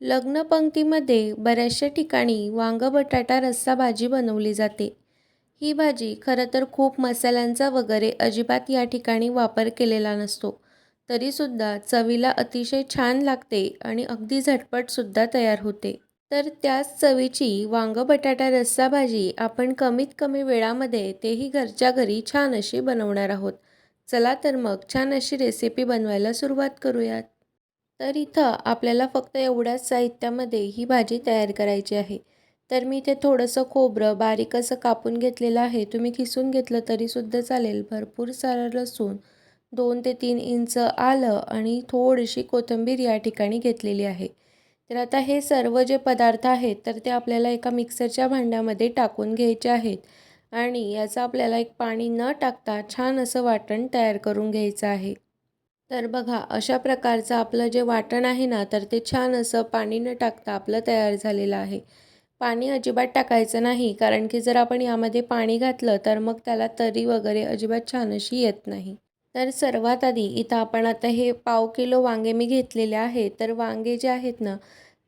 लग्न पंक्तीमध्ये बऱ्याचशा ठिकाणी वांग बटाटा रस्सा भाजी बनवली जाते. ही भाजी खरं तर खूप मसाल्यांचा वगैरे अजिबात या ठिकाणी वापर केलेला नसतो. तरीसुद्धा चवीला अतिशय छान लागते आणि अगदी झटपटसुद्धा तयार होते. तर त्याच चवीची वांग बटाटा रस्सा भाजी आपण कमीत कमी वेळामध्ये तेही घरच्या घरी छान अशी बनवणार आहोत. चला तर मग छान अशी रेसिपी बनवायला सुरुवात करूयात. तर इथं आपल्याला फक्त एवढ्याच साहित्यामध्ये ही भाजी तयार करायची आहे. तर मी इथे थोडंसं खोबरं बारीक असं कापून घेतलेलं आहे. तुम्ही किसून घेतलं तरीसुद्धा चालेल. भरपूर सारं लसूण, 2 ते 3 इंच आलं आणि थोडीशी कोथिंबीर या ठिकाणी घेतलेली आहे. तर आता हे सर्व जे पदार्थ आहेत तर ते आपल्याला एका मिक्सरच्या भांड्यामध्ये टाकून घ्यायचे आहेत आणि याचं आपल्याला एक पाणी न टाकता छान असं वाटण तयार करून घ्यायचं आहे. तर बघा अशा प्रकारचं आपलं जे वाटण आहे ना तर ते छान असं पाणी न टाकता आपलं तयार झालेलं आहे. पाणी अजिबात टाकायचं नाही कारण की जर आपण यामध्ये पाणी घातलं तर मग त्याला तरी वगैरे अजिबात छान अशी येत नाही. तर सर्वात आधी इथं आपण आता हे पाव किलो वांगे मी घेतलेले आहेत. तर वांगे जे आहेत ना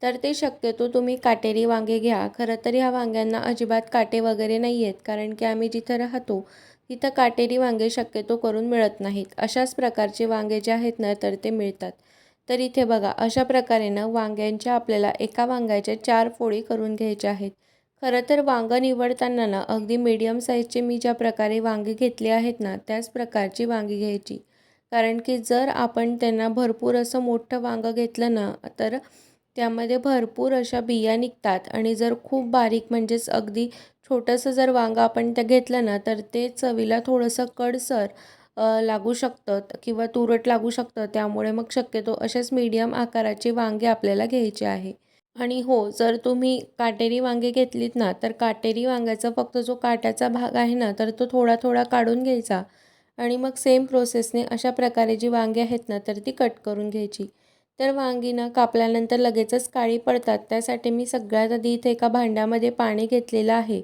तर ते शक्यतो तुम्ही काटेरी वांगे घ्या. खरं तर ह्या वांग्यांना अजिबात काटे वगैरे नाही आहेत कारण की आम्ही जिथं राहतो तिथं काटेरी वांगे शक्यतो करून मिळत नाहीत. अशाच प्रकारचे वांगे जे आहेत ना तर ते मिळतात. तर इथे बघा अशा प्रकारे ना वांग्यांच्या आपल्याला एका वांग्याच्या 4 फोडी करून घ्यायच्या आहेत. खरं तर वांगं निवडताना ना अगदी मीडियम साईजचे मी ज्या प्रकारे वांगे घेतले आहेत ना त्याच प्रकारची वांगी घ्यायची. कारण की जर आपण त्यांना भरपूर असं मोठं वांगं घेतलं ना तर त्यामध्ये भरपूर अशा बिया निघतात आणि जर खूप बारीक म्हणजेच अगदी छोटंसं जर वांगं आपण त्या घेतलं ना तर ते चवीला थोडंसं कडसर लागू शकतं किंवा तुरट लागू शकतं. त्यामुळे मग शक्यतो अशाच मीडियम आकाराचे वांगे आपल्याला घ्यायचे आहे. आणि हो, जर तुम्ही काटेरी वांगे घेतलीत ना तर काटेरी वांग्याचा फक्त जो काट्याचा भाग आहे ना तर तो थोडा थोडा काढून घ्यायचा आणि मग सेम प्रोसेसने अशा प्रकारे जी वांगी आहेत ना तर ती कट करून घ्यायची. तर वांगी ना कापल्यानंतर लगेचच काळी पडतात. त्यासाठी मी सगळ्यात आधी इथे एका भांड्यामध्ये पाणी घेतलेलं आहे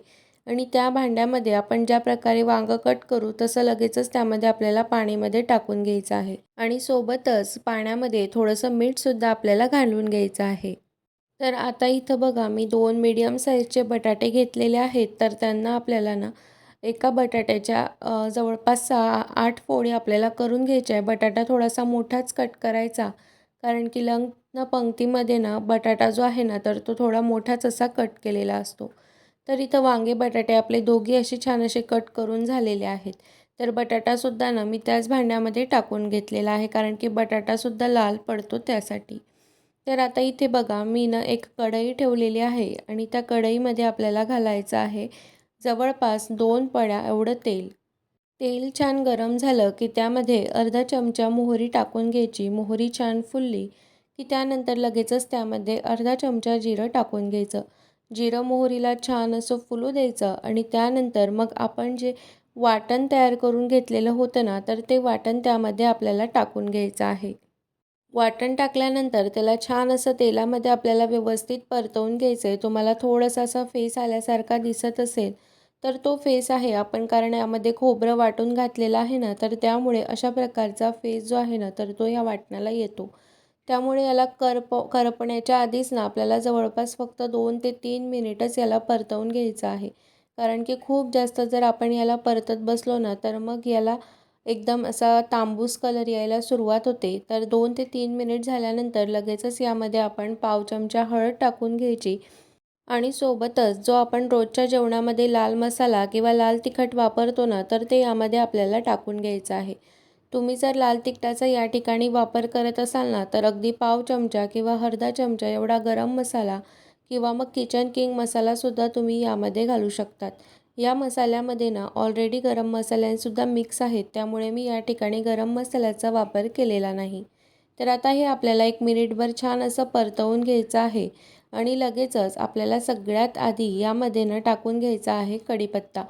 आणि त्या भांड्यामध्ये आपण ज्या प्रकारे वांगं कट करू तसं लगेचच त्यामध्ये आपल्याला पाणीमध्ये टाकून घ्यायचं आहे आणि सोबतच पाण्यामध्ये थोडंसं मीठसुद्धा आपल्याला घालून घ्यायचं आहे. तर आता इथं बघा मी 2 मीडियम साईजचे बटाटे घेतलेले आहेत. तर त्यांना आपल्याला ना एका बटाट्याच्या जवळपास 6-8 फोडी आपल्याला करून घ्यायच्या आहे. बटाटा थोडासा मोठाच कट करायचा. कारण की लग्न पंक्तीमध्ये ना बटाटा जो आहे ना तर तो थोडा मोठाच असा कट केलेला असतो. तर इथं वांगे बटाटे आपले दोघी असे छान असे कट करून झालेले आहेत. तर बटाटासुद्धा ना मी त्याच भांड्यामध्ये टाकून घेतलेला आहे कारण की बटाटासुद्धा लाल पडतो त्यासाठी. तर आता इथे बघा मी ना एक कढई ठेवलेली आहे आणि त्या कढईमध्ये आपल्याला घालायचं आहे जवळपास 2 पळ्या एवढं तेल. तेल छान गरम झालं की त्यामध्ये अर्धा चमचा मोहरी टाकून घ्यायची. मोहरी छान फुलली की त्यानंतर लगेचच त्यामध्ये अर्धा चमचा जिरं टाकून घ्यायचं. जिरं मोहरीला छान असं फुलू द्यायचं आणि त्यानंतर मग आपण जे वाटण तयार करून घेतलेलं होतं ना तर ते वाटण त्यामध्ये आपल्याला टाकून घ्यायचं आहे. वाटण टाकल्यानंतर त्याला छान असं तेलामध्ये आपल्याला व्यवस्थित परतवून घ्यायचं आहे. तुम्हाला थोडासा असा फेस आल्यासारखा दिसत असेल, तर तो फेस आहे आपण कारण यामध्ये खोबरं वाटून घातलेलं आहे ना, तर त्यामुळे अशा प्रकारचा फेस जो आहे ना, तर तो या वाटणाला येतो. त्यामुळे याला करपण्याच्या आधीच ना आपल्याला जवळपास फक्त 2 ते 3 मिनिटच याला परतवून घ्यायचं आहे. कारण की खूप जास्त जर आपण याला परतत बसलो ना, तर मग याला एकदम असा तांबूस कलर यायला सुरुवात होते. तर 2 ते 3 मिनिट झाल्यानंतर लगेचच यामध्ये आपण पाव चमचा हळद टाकून घ्यायची आणि सोबतच जो आपण रोजच्या जेवणामध्ये लाल मसाला किंवा लाल तिखट वापरतो ना, तर ते यामध्ये आपल्याला टाकून घ्यायचं आहे. तुम्ही जर लाल तिखटाचा या ठिकाणी वापर करत असाल ना, तर अगदी पाव चमचा किंवा अर्धा चमचा एवढा गरम मसाला किंवा मग किचन किंग मसालासुद्धा तुम्ही यामध्ये घालू शकतात. या मसाल्यामध्ये ना ऑलरेडी गरम मसाल्यांसुद्धा मिक्स आहेत. त्यामुळे मी या ठिकाणी गरम मसाल्याचा वापर केलेला नाही. तर आता हे आपल्याला 1 मिनिटभर छान असं परतवून घ्यायचं आहे आणि लगेचच आपल्याला सगळ्यात आधी यामध्ये ना टाकून घ्यायचा आहे कढीपत्ता.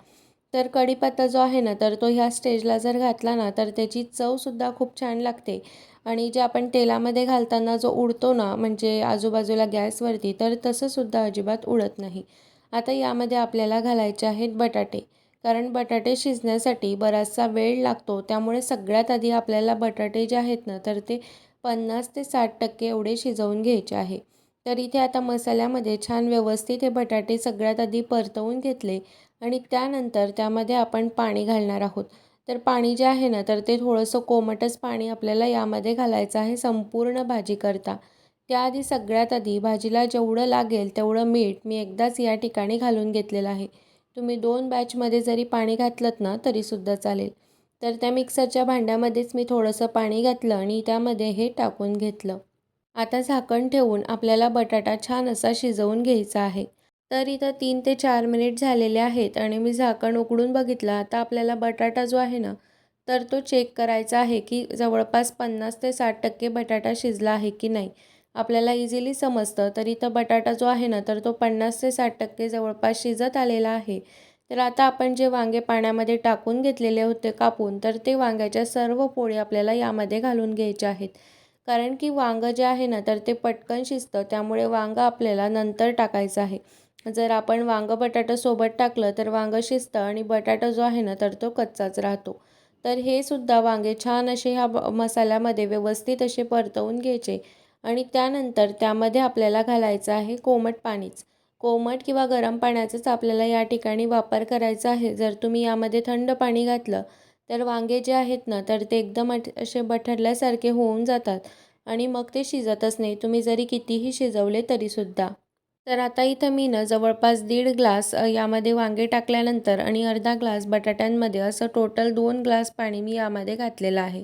तर कढीपत्ता जो आहे ना, तर तो ह्या स्टेजला जर घातला ना, तर त्याची चवसुद्धा खूप छान लागते आणि जे आपण तेलामध्ये घालताना जो उडतो ना, म्हणजे आजूबाजूला गॅसवरती, तर तसंसुद्धा अजिबात उडत नाही. आता यामध्ये आपल्याला घालायचे आहेत बटाटे. कारण बटाटे शिजण्यासाठी बराचसा वेळ लागतो. त्यामुळे सगळ्यात आधी आपल्याला बटाटे जे आहेत ना, तर ते 50 ते 60% एवढे शिजवून घ्यायचे आहे. तर इथे आता मसाल्यामध्ये छान व्यवस्थित हे बटाटे सगळ्यात आधी परतवून घेतले आणि त्यानंतर त्यामध्ये आपण पाणी घालणार आहोत. तर पाणी जे आहे ना, तर ते थोडंसं कोमटच पाणी आपल्याला यामध्ये घालायचं आहे संपूर्ण भाजी करता. त्याआधी सगळ्यात आधी भाजीला जेवढं लागेल तेवढं मीठ मी एकदाच या ठिकाणी घालून घेतलेलं आहे. तुम्ही 2 बॅचमध्ये जरी पाणी घातलंत ना तरीसुद्धा चालेल. तर त्या मिक्सरच्या भांड्यामध्येच मी थोडंसं पाणी घातलं आणि त्यामध्ये हे टाकून घेतलं. आता झाकण ठेवून आपल्याला बटाटा छान असा शिजवून घ्यायचा आहे. तर इथं 3 ते 4 मिनिट झालेले आहेत आणि मी झाकण उघडून बघितलं. आता आपल्याला बटाटा जो आहे ना, तर तो चेक करायचा आहे, की जवळपास 50 ते 60% बटाटा शिजला आहे की नाही. आपल्याला इझिली समजतं. तर इथं बटाटा जो आहे ना, तर तो 50 ते 60% जवळपास शिजत आलेला आहे. तर आता आपण जे वांगे पाण्यामध्ये टाकून घेतलेले होते कापून, तर ते वांग्याच्या सर्व पोळी आपल्याला यामध्ये घालून घ्यायच्या आहेत. कारण की वांगं जे आहे ना, तर ते पटकन शिजतं. त्यामुळे वांगं आपल्याला नंतर टाकायचं आहे. जर आपण वांगं बटाटा सोबत टाकलं, तर वांगं शिजतं आणि बटाटा जो आहे ना, तर तो कच्चाच राहतो. तर हे सुद्धा वांगे छान असे ह्या मसाल्यामध्ये व्यवस्थित असे परतवून घ्यायचे आणि त्यानंतर त्यामध्ये आपल्याला घालायचं आहे कोमट पाणीच. कोमट किंवा गरम पाण्याचाच आपल्याला या ठिकाणी वापर करायचा आहे. जर तुम्ही यामध्ये थंड पाणी घातलं, तर वांगे जे आहेत ना, तर ते एकदम असे बठरल्यासारखे होऊन जातात आणि मग ते शिजतच नाही. तुम्ही जरी कितीही शिजवले तरीसुद्धा. तर आता इथं मी ना जवळपास 1.5 ग्लास यामध्ये वांगे टाकल्यानंतर आणि अर्धा ग्लास बटाट्यांमध्ये असं टोटल 2 ग्लास पाणी मी यामध्ये घातलेलं आहे.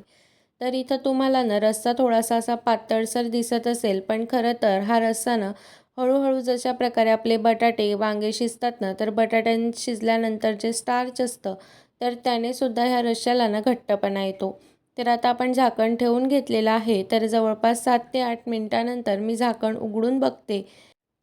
तर इथं तुम्हाला ना रस्सा थोडासा असा पातळसर दिसत असेल, पण खरं तर हा रस्सा ना हळूहळू जशा प्रकारे आपले बटाटे, वांगे शिजतात ना, तर शिजल्यानंतर जे स्टार्च असतं, तर त्याने सुद्धा ह्या रश्श्याला ना घट्टपणा येतो. तर आता आपण झाकण ठेवून घेतलेलं आहे. तर जवळपास 7 ते 8 मिनिटानंतर मी झाकण उघडून बघते.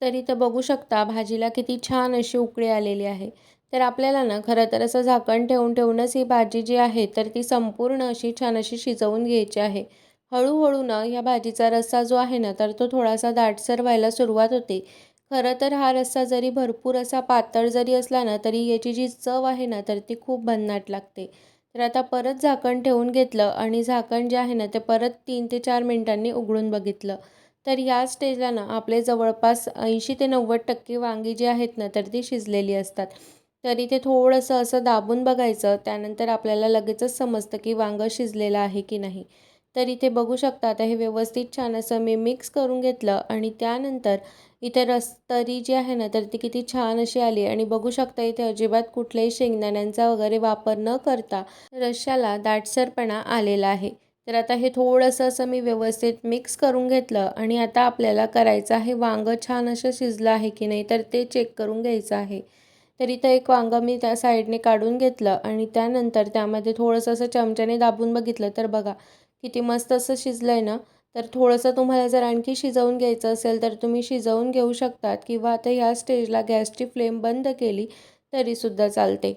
तर इथं बघू शकता भाजीला किती छान अशी उकळी आलेली आहे. तर आपल्याला ना खरं तर असं झाकण ठेवूनच ही भाजी जी आहे तर ती संपूर्ण अशी छान अशी शिजवून घ्यायची आहे. हळूहळू ना ह्या भाजीचा रस्सा जो आहे ना तर तो थोडासा दाटसर व्हायला सुरुवात होते. खरं तर हा रस्सा जरी भरपूर असा पातळ जरी असला ना तरी याची जी चव आहे ना तर ती खूप भन्नाट लागते. तर आता परत झाकण ठेवून घेतलं आणि झाकण जे आहे ना ते परत 3 ते 4 मिनिटांनी उघडून बघितलं. तर या स्टेजला ना आपले जवळपास 80 ते 90% वांगी जी आहेत ना तर ती शिजलेली असतात. तर इथे थोडंसं असं दाबून बघायचं. त्यानंतर आपल्याला लगेचच समजतं की वांगं शिजलेलं आहे की नाही. तर इथे बघू शकता आता हे व्यवस्थित छान असं मी मिक्स करून घेतलं आणि त्यानंतर इथे तरी जी आहे ना तर ती किती छान अशी आली आणि बघू शकता इथे अजिबात कुठल्याही शेंगदाण्यांचा वगैरे वापर न करता रश्श्याला दाटसरपणा आलेला आहे. तर आता हे थोडंसं असं मी व्यवस्थित मिक्स करून घेतलं आणि आता आपल्याला करायचं आहे वांगं छान असं शिजलं आहे की नाही तर ते चेक करून घ्यायचं आहे. तर इथं एक वांगं मी त्या साईडने काढून घेतलं आणि त्यानंतर त्यामध्ये थोडंसं असं चमच्याने दाबून बघितलं तर बघा किती मस्त असं शिजलं आहे ना. तर थोडंसं तुम्हाला जर आणखी शिजवून घ्यायचं असेल तर तुम्ही शिजवून घेऊ शकतात किंवा आता ह्या स्टेजला गॅसची फ्लेम बंद केली तरीसुद्धा चालते.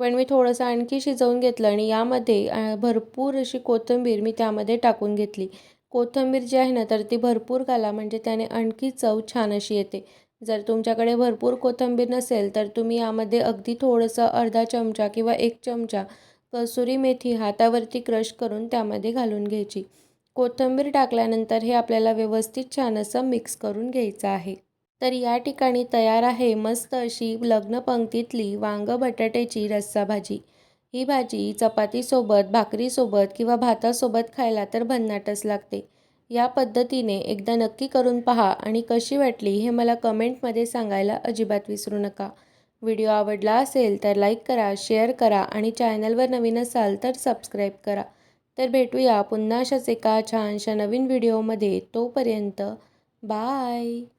पण मी थोडंसं आणखी शिजवून घेतलं आणि यामध्ये भरपूर अशी कोथिंबीर मी त्यामध्ये टाकून घेतली. कोथिंबीर जी आहे ना तर ती भरपूर घाला म्हणजे त्याने आणखी चव छान अशी येते. जर तुमच्याकडे भरपूर कोथिंबीर नसेल तर तुम्ही यामध्ये अगदी थोडंसं अर्धा चमचा किंवा 1 चमचा कसुरी मेथी हातावरती क्रश करून त्यामध्ये घालून घ्यायची. कोथिंबीर टाकल्यानंतर हे आपल्याला व्यवस्थित छान असं मिक्स करून घ्यायचं आहे. तर या ठिकाणी तयार आहे मस्त अशी लग्न पंक्तीतली वांगं बटाट्याची रस्सा भाजी. ही भाजी चपातीसोबत, भाकरीसोबत किंवा भातासोबत खायला तर भन्नाटच लागते. या पद्धतीने एकदा नक्की करून पहा आणि कशी वाटली हे मला कमेंटमध्ये सांगायला अजिबात विसरू नका. व्हिडिओ आवडला असेल तर लाईक करा, शेअर करा आणि चॅनलवर नवीन असाल तर सबस्क्राईब करा. तर भेटूया पुन्हा अशाच एका छानशा नवीन व्हिडिओमध्ये. तोपर्यंत बाय.